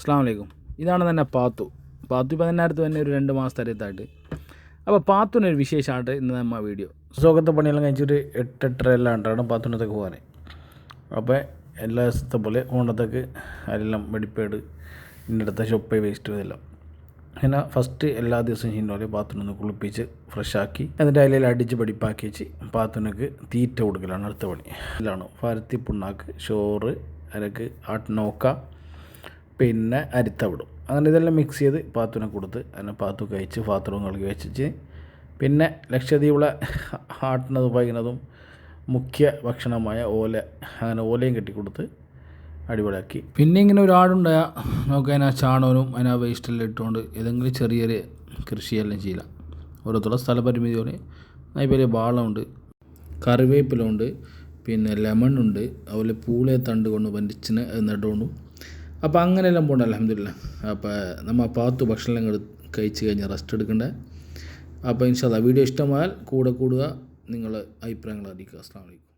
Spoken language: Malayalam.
അസ്സലാമു അലൈക്കും. ഇതാണ് തന്നെ പാത്തു. പാത്തു ഇപ്പോൾ തന്നെ അടുത്ത് തന്നെ ഒരു 2 മാസത്തെ അടുത്തായിട്ട്. അപ്പോൾ പാത്തുവിനൊരു വിശേഷമായിട്ട് ഇന്ന് നമ്മൾ വീഡിയോ സുഖത്തെ പണിയെല്ലാം കഴിച്ചൊരു 8-8:30 എല്ലാം ഉണ്ടാണ് പാത്തുവിനത്തേക്ക് പോകാൻ. അപ്പോൾ എല്ലാ ദിവസത്തെ പോലെ ഓണത്തേക്ക് എല്ലാം വെടിപ്പേട് ഇതിൻ്റെ അടുത്ത ഷൊപ്പേ വേസ്റ്റ് ഇതെല്ലാം അങ്ങനെ ഫസ്റ്റ് എല്ലാ ദിവസവും ചെയ്യുന്ന പോലെ പാത്തുനൊന്ന് കുളിപ്പിച്ച് ഫ്രഷാക്കി എന്നിട്ട് അതിലെല്ലാം അടിച്ച് വെടിപ്പാക്കി വെച്ച് പാത്തുനക്ക് തീറ്റ കൊടുക്കലാണ് അടുത്ത പണി. എല്ലാം പരുത്തി പുണ്ണാക്ക്, ചോറ്, അരക്ക് ആട്ടിനോക്ക, പിന്നെ അരിത്തവിടും, അങ്ങനെ ഇതെല്ലാം മിക്സ് ചെയ്ത് പാത്തുവിനെ കൊടുത്ത് അതിനെ പാത്തു കഴിച്ച് പാത്രവും കഴുകി വെച്ചിട്ട് പിന്നെ ലക്ഷദ്വീപിലെ ആട്ടുന്നത് പയ്യുന്നതും മുഖ്യ ഭക്ഷണമായ ഓല, അങ്ങനെ ഓലയും കെട്ടിക്കൊടുത്ത് അടിപൊളിയാക്കി. പിന്നെ ഇങ്ങനെ ഒരാടുണ്ടായാൽ നമുക്ക് അതിനാ ചാണകവും അതിനാ വേസ്റ്റെല്ലാം ഇട്ടുകൊണ്ട് ഏതെങ്കിലും ചെറിയ ചെറിയ കൃഷിയെല്ലാം ചെയ്യില്ല. ഓരോരുത്തരുടെ സ്ഥലപരിമിതി പോലെ അതുപോലെ വാളമുണ്ട്, കറിവേപ്പിലുണ്ട്, പിന്നെ ലെമണുണ്ട്, അതുപോലെ പൂളെ തണ്ട് കൊണ്ട് വണ്ടിച്ചിന് നടുകൊണ്ടും. അപ്പോൾ അങ്ങനെയെല്ലാം പോകണ്ട അൽഹംദുലില്ലാ. അപ്പോൾ നമ്മൾ പാത്തു ഭക്ഷണം കഴിച്ച് കഴിഞ്ഞാൽ റെസ്റ്റ് എടുക്കണ്ടേ. അപ്പോൾ ഇൻഷാ അല്ലാഹ് വീഡിയോ ഇഷ്ടമായാൽ കൂടെ കൂടുക, നിങ്ങൾ അഭിപ്രായങ്ങൾ അറിയിക്കുക. അസ്സലാമു അലൈക്കും.